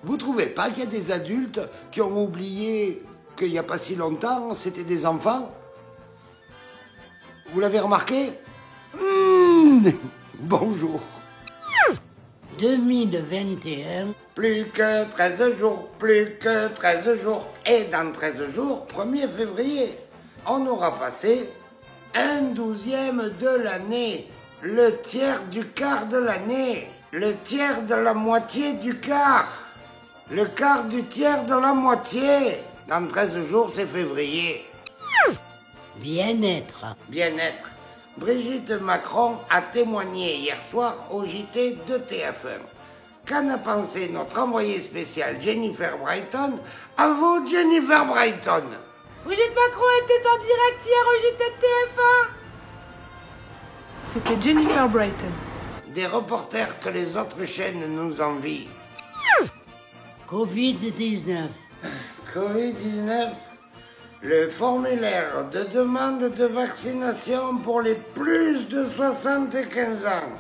Vous trouvez pas qu'il y a des adultes qui ont oublié qu'il n'y a pas si longtemps, c'était des enfants? Vous l'avez remarqué? Bonjour. 2021. Plus que 13 jours, plus que 13 jours. Et dans 13 jours, 1er février, on aura passé un 12e de l'année. Le tiers du quart de l'année. Le tiers de la moitié du quart. Le quart du tiers de la moitié. Dans 13 jours, c'est février. Bien-être. Bien-être. Brigitte Macron a témoigné hier soir au JT de TF1. Qu'en a pensé notre envoyée spéciale Jennifer Brighton? À vous, Jennifer Brighton. Brigitte Macron était en direct hier au JT de TF1. C'était Jennifer Brighton. Des reporters que les autres chaînes nous envient. Covid-19. Covid-19. Le formulaire de demande de vaccination pour les plus de 75 ans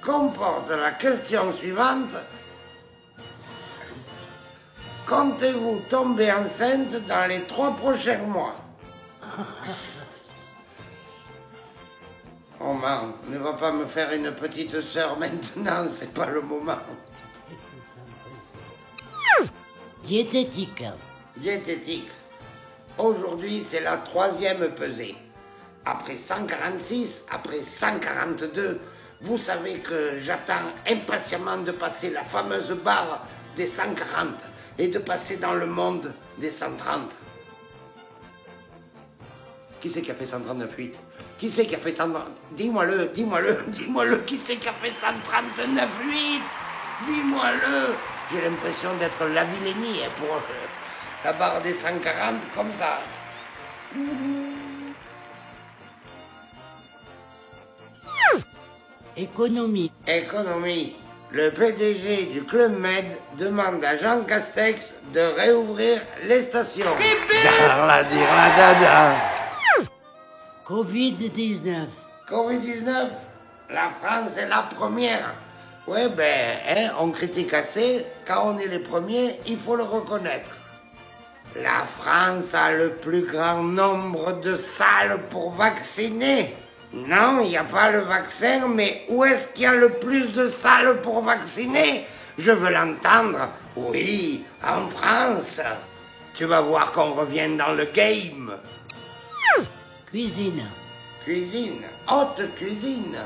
comporte la question suivante. Comptez-vous tomber enceinte dans les 3 prochains mois? Oh man, ne va pas me faire une petite sœur maintenant, c'est pas le moment. Diététique. Diététique. Aujourd'hui, c'est la 3e pesée. Après 146, après 142, vous savez que j'attends impatiemment de passer la fameuse barre des 140 et de passer dans le monde des 130. Qui c'est qui a fait 139,8? Qui c'est qui a fait 130? Dis-moi-le, qui c'est qui a fait 139,8? Dis-moi-le. J'ai l'impression d'être la Villénie pour la barre des 140 comme ça. Économie. Économie. Le PDG du Club Med demande à Jean Castex de réouvrir les stations. Covid-19. Covid-19, la France est la première. Ouais, on critique assez. Quand on est les premiers, il faut le reconnaître. La France a le plus grand nombre de salles pour vacciner. Non, il n'y a pas le vaccin, mais où est-ce qu'il y a le plus de salles pour vacciner? Je veux l'entendre. Oui, en France. Tu vas voir qu'on revient dans le game. Cuisine. Cuisine, haute cuisine,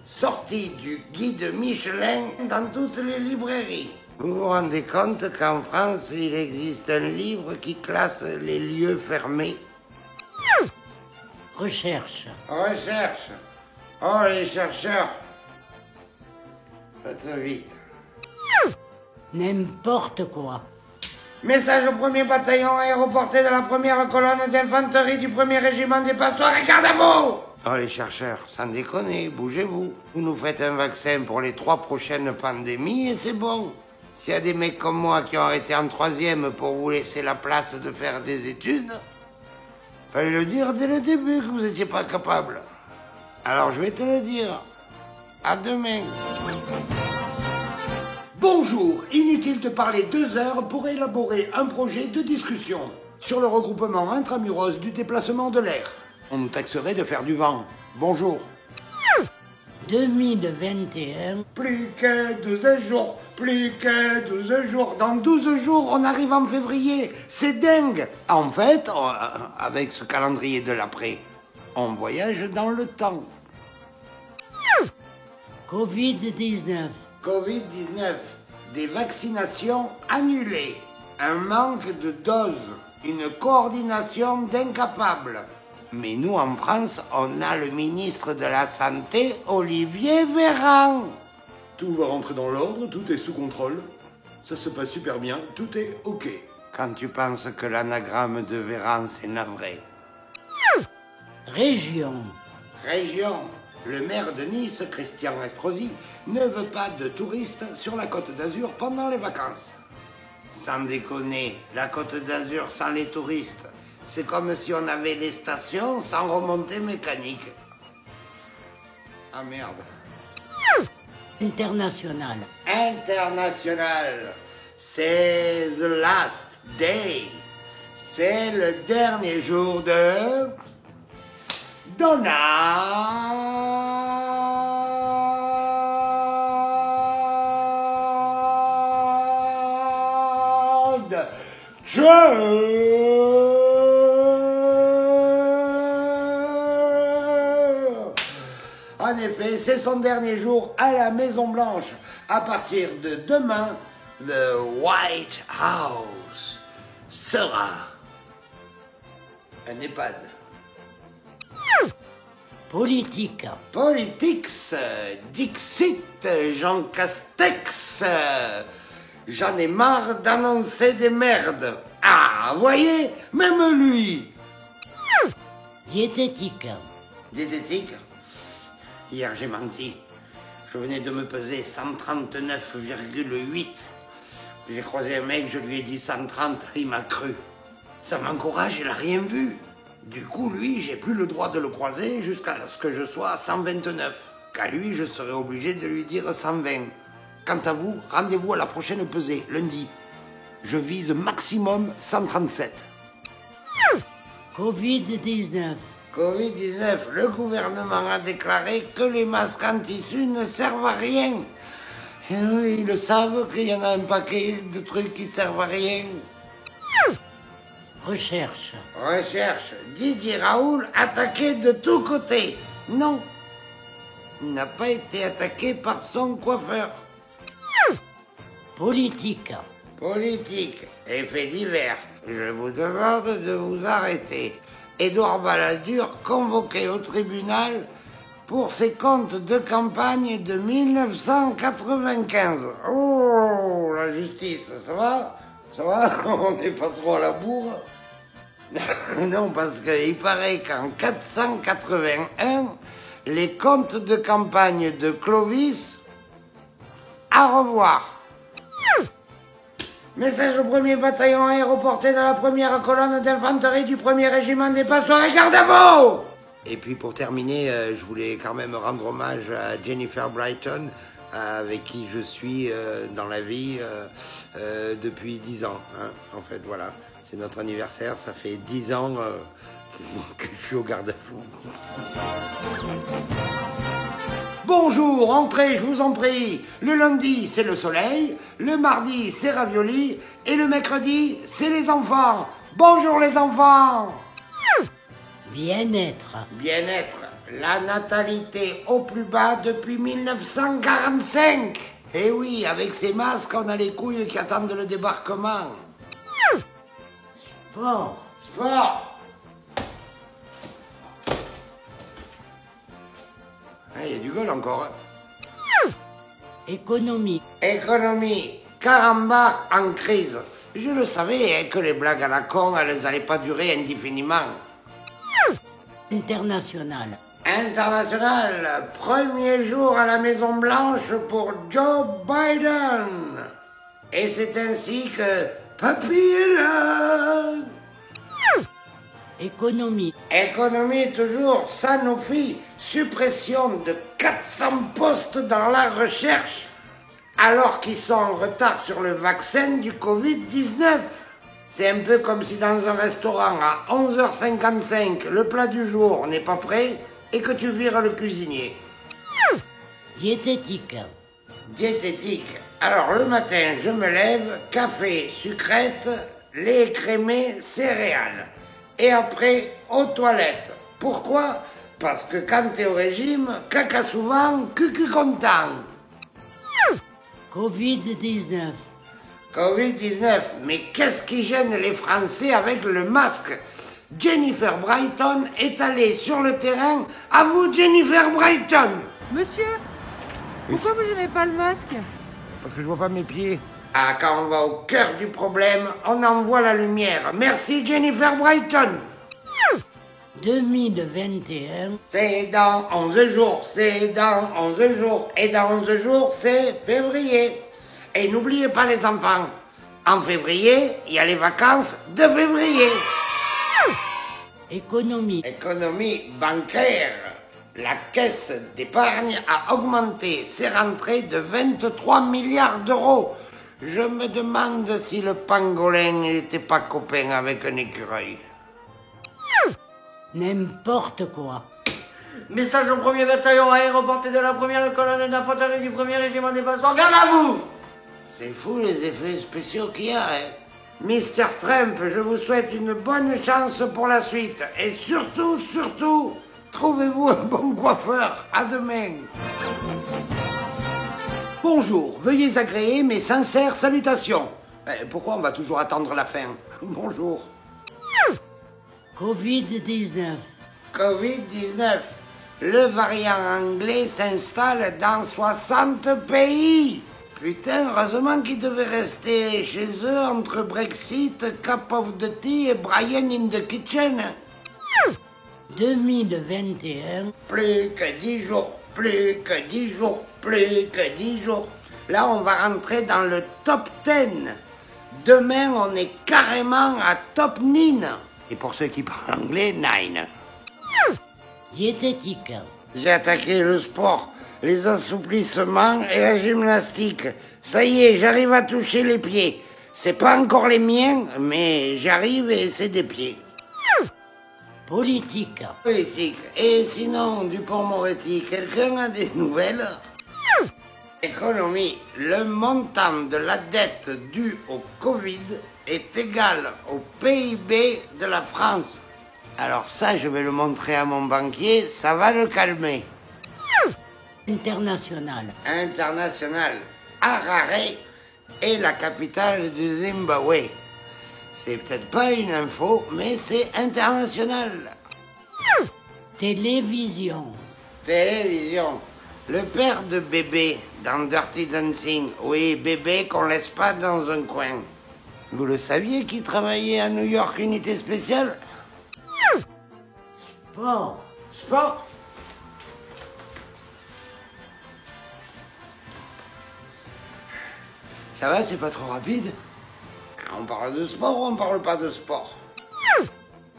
sortie du guide Michelin dans toutes les librairies. Vous vous rendez compte qu'en France, il existe un livre qui classe les lieux fermés? Recherche. Recherche. Oh, les chercheurs. Faites vite. N'importe quoi. Message au 1er bataillon aéroporté de la 1re colonne d'infanterie du 1er régiment des Pasteurs et garde à vous. Oh, les chercheurs, sans déconner, bougez-vous. Vous nous faites un vaccin pour les 3 prochaines pandémies et c'est bon. S'il y a des mecs comme moi qui ont arrêté en 3e pour vous laisser la place de faire des études, fallait le dire dès le début que vous n'étiez pas capable. Alors je vais te le dire. À demain. Bonjour, inutile de parler 2 heures pour élaborer un projet de discussion sur le regroupement intramuros du déplacement de l'air. On nous taxerait de faire du vent. Bonjour. 2021. Plus que 12 jours, plus que 12 jours. Dans 12 jours, on arrive en février. C'est dingue. En fait, avec ce calendrier de l'après, on voyage dans le temps. Covid-19. Covid-19, des vaccinations annulées, un manque de doses, une coordination d'incapables. Mais nous, en France, on a le ministre de la Santé, Olivier Véran. Tout va rentrer dans l'ordre, tout est sous contrôle. Ça se passe super bien, tout est OK. Quand tu penses que l'anagramme de Véran, c'est navré. Région. Région. Le maire de Nice, Christian Estrosi, ne veut pas de touristes sur la Côte d'Azur pendant les vacances. Sans déconner, la Côte d'Azur sans les touristes, c'est comme si on avait les stations sans remontée mécanique. Ah merde. International. International. C'est the last day. C'est le dernier jour de Donald Trump. En effet, c'est son dernier jour à la Maison-Blanche. À partir de demain, le White House sera un EHPAD. Politique. Politics, Dixit, Jean Castex. J'en ai marre d'annoncer des merdes. Ah, voyez, même lui. Diététique. Diététique. Hier, j'ai menti. Je venais de me peser 139,8. J'ai croisé un mec, je lui ai dit 130, il m'a cru. Ça m'encourage, il n'a rien vu. Du coup, lui, j'ai plus le droit de le croiser jusqu'à ce que je sois à 129. Qu'à lui, je serai obligé de lui dire 120. Quant à vous, rendez-vous à la prochaine pesée, lundi. Je vise maximum 137. Covid-19. Covid-19, le gouvernement a déclaré que les masques en tissu ne servent à rien. Et oui, ils le savent qu'il y en a un paquet de trucs qui servent à rien. Recherche. Recherche. Didier Raoult attaqué de tous côtés. Non, il n'a pas été attaqué par son coiffeur. Politique. Politique et faits divers. Je vous demande de vous arrêter. Édouard Balladur convoqué au tribunal pour ses comptes de campagne de 1995. Oh, la justice, ça va? Ça va? On n'est pas trop à la bourre? Non, parce qu'il paraît qu'en 481, les comptes de campagne de Clovis, à revoir. Message au 1er bataillon aéroporté dans la première colonne d'infanterie du 1er régiment des Passoires, garde à vous! Et puis pour terminer, je voulais quand même rendre hommage à Jennifer Brighton, avec qui je suis dans la vie depuis 10 ans. Hein. En fait, voilà, c'est notre anniversaire, ça fait 10 ans que je suis au garde-à-vous. Bonjour, entrez, je vous en prie. Le lundi, c'est le soleil, le mardi, c'est ravioli, et le mercredi, c'est les enfants. Bonjour les enfants. Bien-être. Bien-être, la natalité au plus bas depuis 1945. Eh oui, avec ces masques, on a les couilles qui attendent le débarquement. Sport. Sport. Il y a du gueule encore. Hein. Économie. Économie. Carambar en crise. Je le savais hein, que les blagues à la con, elles n'allaient pas durer indéfiniment. International. International. Premier jour à la Maison Blanche pour Joe Biden. Et c'est ainsi que Papy est là. Économie. Économie toujours, Sanofi, suppression de 400 postes dans la recherche, alors qu'ils sont en retard sur le vaccin du Covid-19. C'est un peu comme si dans un restaurant, à 11h55, le plat du jour n'est pas prêt et que tu vires le cuisinier. Diététique. Diététique. Alors le matin, je me lève, café, sucrète, lait écrémé, céréales. Et après, aux toilettes. Pourquoi? Parce que quand t'es au régime, caca souvent, cucu content. Covid-19. Covid-19, mais qu'est-ce qui gêne les Français avec le masque? Jennifer Brighton est allée sur le terrain. À vous, Jennifer Brighton! Monsieur, pourquoi vous n'aimez pas le masque? Parce que je vois pas mes pieds. Ah, quand on va au cœur du problème, on en voit la lumière. Merci, Jennifer Brighton! 2021. C'est dans 11 jours, c'est dans 11 jours, et dans 11 jours, c'est février. Et n'oubliez pas les enfants, en février, il y a les vacances de février. Économie. Économie bancaire. La caisse d'épargne a augmenté ses rentrées de 23 milliards d'euros. Je me demande si le pangolin n'était pas copain avec un écureuil. N'importe quoi. Message au premier bataillon aéroporté de la première colonne d'infanterie du premier régiment des passeports. Garde à vous! C'est fou les effets spéciaux qu'il y a, hein. Mr. Trump, je vous souhaite une bonne chance pour la suite. Et surtout, trouvez-vous un bon coiffeur. À demain. Bonjour, veuillez agréer mes sincères salutations. Pourquoi on va toujours attendre la fin? Bonjour. Covid-19. Covid-19. Le variant anglais s'installe dans 60 pays. Putain, heureusement qu'ils devaient rester chez eux entre Brexit, Cup of the Tea et Brian in the Kitchen. 2021. Plus que 10 jours, plus que 10 jours, plus que 10 jours. Là, on va rentrer dans le top 10. Demain, on est carrément à top 9. Et pour ceux qui parlent anglais, 9. Diététique. J'ai attaqué le sport, les assouplissements et la gymnastique. Ça y est, j'arrive à toucher les pieds. C'est pas encore les miens, mais j'arrive et c'est des pieds. Politique. Politique. Et sinon, Dupond-Moretti, quelqu'un a des nouvelles? Économie. Le montant de la dette due au Covid est égal au PIB de la France. Alors ça, je vais le montrer à mon banquier, ça va le calmer. International. International. Harare est la capitale du Zimbabwe. C'est peut-être pas une info, mais c'est international. Télévision. Télévision. Le père de Bébé dans Dirty Dancing. Oui, Bébé qu'on laisse pas dans un coin. Vous le saviez qu'il travaillait à New York Unité Spéciale? Sport. Sport. Ça va, c'est pas trop rapide? On parle de sport ou on parle pas de sport?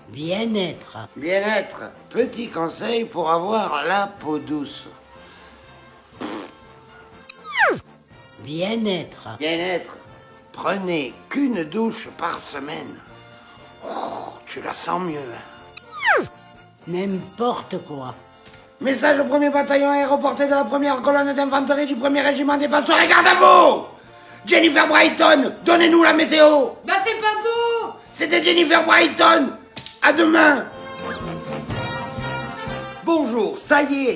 Bien-être. Bien-être. Petit conseil pour avoir la peau douce. Bien-être. Bien-être. Prenez qu'une douche par semaine. Oh, tu la sens mieux. Hein? N'importe quoi. Message au premier bataillon aéroporté de la première colonne d'infanterie du premier régiment des passeports. Garde à vous! Jennifer Brighton, donnez-nous la météo. Bah c'est pas beau. C'était Jennifer Brighton. À demain. Bonjour, ça y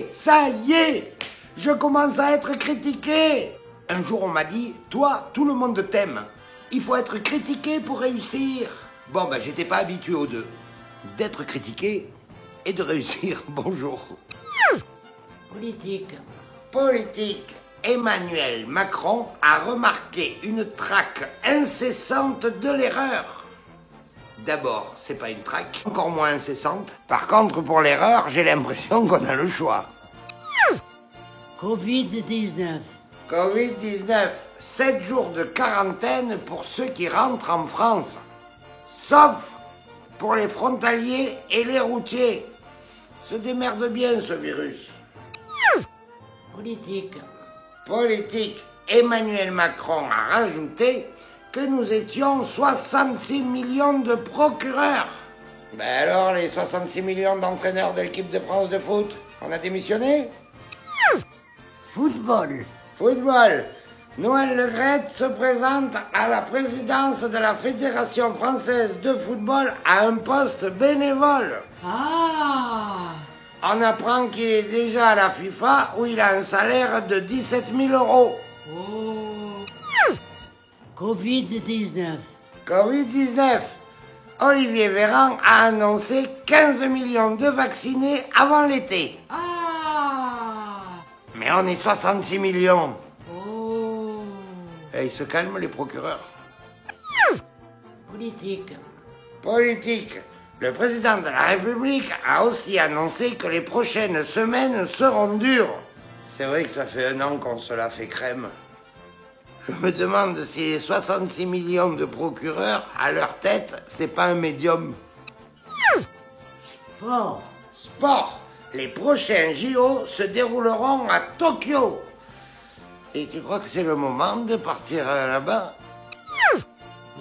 est. Je commence à être critiqué. Un jour, on m'a dit, toi, tout le monde t'aime. Il faut être critiqué pour réussir. Bon, ben, j'étais pas habitué aux deux. D'être critiqué et de réussir. Bonjour. Politique. Politique. Emmanuel Macron a remarqué une traque incessante de l'erreur. D'abord, c'est pas une traque, encore moins incessante. Par contre, pour l'erreur, j'ai l'impression qu'on a le choix. Covid-19. Covid-19, 7 jours de quarantaine pour ceux qui rentrent en France. Sauf pour les frontaliers et les routiers. Se démerde bien ce virus. Politique. Politique. Emmanuel Macron a rajouté que nous étions 66 millions de procureurs. Ben alors, les 66 millions d'entraîneurs de l'équipe de France de foot, on a démissionné? Football. Football. Noël Le Graët se présente à la présidence de la Fédération française de football à un poste bénévole. Ah. On apprend qu'il est déjà à la FIFA où il a un salaire de 17 000 euros. Oh. Covid-19. Covid-19. Olivier Véran a annoncé 15 millions de vaccinés avant l'été. Ah. Mais on est 66 millions. Oh. Et ils se calment les procureurs. Politique. Politique. Le président de la République a aussi annoncé que les prochaines semaines seront dures. C'est vrai que ça fait 1 an qu'on se la fait crème. Je me demande si les 66 millions de procureurs, à leur tête, c'est pas un médium. Sport. Sport. Les prochains JO se dérouleront à Tokyo. Et tu crois que c'est le moment de partir là-bas?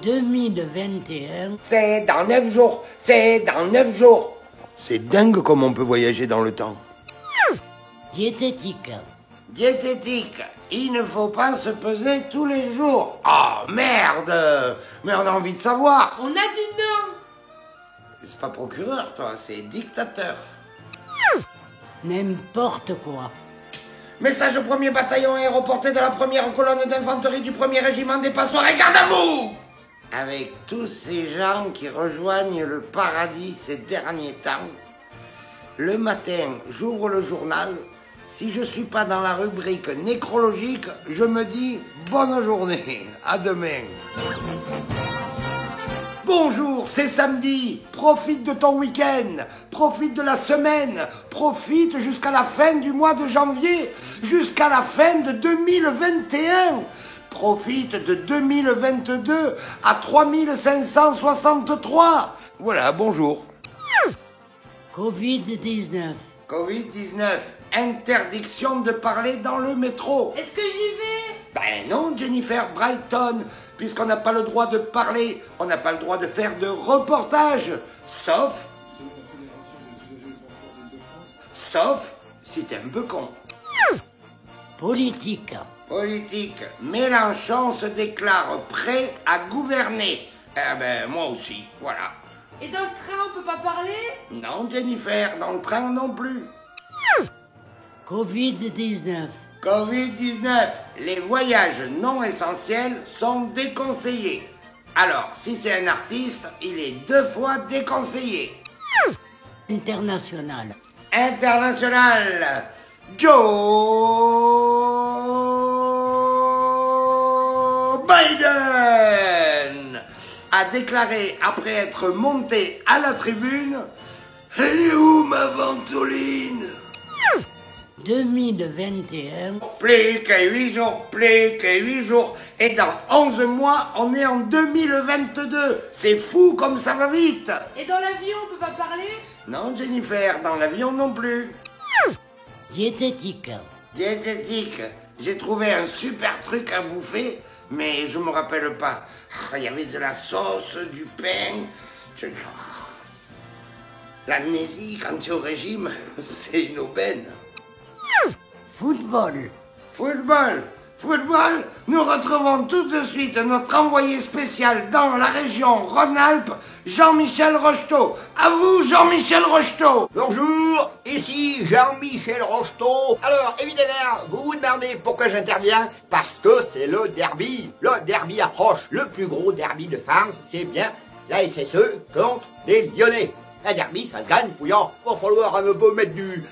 2021. C'est dans 9 jours, c'est dans 9 jours. C'est dingue comme on peut voyager dans le temps. Diététique. Diététique, il ne faut pas se peser tous les jours. Oh merde! Mais on a envie de savoir. On a dit non. C'est pas procureur, toi, c'est dictateur. N'importe quoi. Message au 1er bataillon aéroporté de la 1re colonne d'infanterie du 1er régiment des Passoires et garde à vous! Avec tous ces gens qui rejoignent le paradis ces derniers temps, le matin, j'ouvre le journal. Si je suis pas dans la rubrique nécrologique, je me dis bonne journée, à demain. Bonjour, c'est samedi, profite de ton week-end, profite de la semaine, profite jusqu'à la fin du mois de janvier, jusqu'à la fin de 2021. Profite de 2022 à 3563. Voilà, bonjour. Covid-19. Covid-19, interdiction de parler dans le métro. Est-ce que j'y vais? Ben non, Jennifer Brighton, puisqu'on n'a pas le droit de parler, on n'a pas le droit de faire de reportage, sauf si t'es un peu con. Politique. Politique, Mélenchon se déclare prêt à gouverner. Eh ben, moi aussi, voilà. Et dans le train, on peut pas parler? Non, Jennifer, dans le train non plus. Covid-19. Covid-19, les voyages non essentiels sont déconseillés. Alors, si c'est un artiste, il est 2 fois déconseillé. International. International, Joe Biden a déclaré après être monté à la tribune « Elle est où ma ventoline ?» 2021. Plus que 8 jours, plus que 8 jours. Et dans 11 mois, on est en 2022. C'est fou comme ça va vite. Et dans l'avion, on peut pas parler? Non, Jennifer, dans l'avion non plus. Diététique. Diététique, j'ai trouvé un super truc à bouffer, mais je me rappelle pas. Il y avait de la sauce, du pain. L'amnésie, quand tu es au régime, c'est une aubaine. Football. Football, football, nous retrouvons tout de suite notre envoyé spécial dans la région Rhône-Alpes, Jean-Michel Rocheteau. À vous, Jean-Michel Rocheteau. Bonjour, ici Jean-Michel Rocheteau. Alors, évidemment, vous vous demandez pourquoi j'interviens? Parce que c'est le derby. Le derby approche. Le plus gros derby de France, c'est bien la SSE contre les Lyonnais. La derby, ça se gagne, fouillant. Va falloir un peu mettre du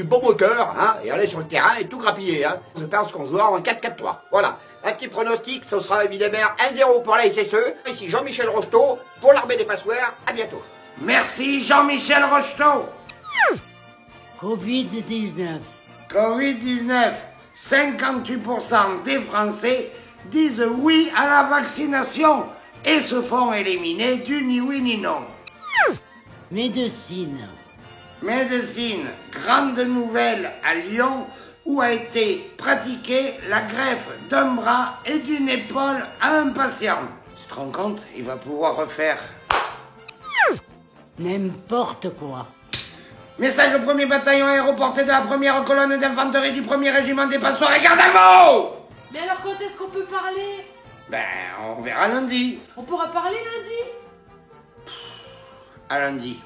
bon moteur, hein, et aller sur le terrain et tout grappiller, hein. Je pense qu'on jouera en 4-4-3. Voilà. Un petit pronostic, ce sera évidemment 1-0 pour la SSE. Ici Jean-Michel Rocheteau, pour l'armée des Passoires. À bientôt. Merci, Jean-Michel Rocheteau. Covid-19. Covid-19, 58% des Français disent oui à la vaccination et se font éliminer du ni oui ni non. Médecine. Médecine, grande nouvelle à Lyon où a été pratiquée la greffe d'un bras et d'une épaule à un patient. Tu te rends compte, il va pouvoir refaire. N'importe quoi. Message au 1er bataillon aéroporté de la 1re colonne d'infanterie du 1er régiment des Passoires et garde à vous! Mais alors quand est-ce qu'on peut parler? Ben, on verra lundi. On pourra parler lundi? À lundi.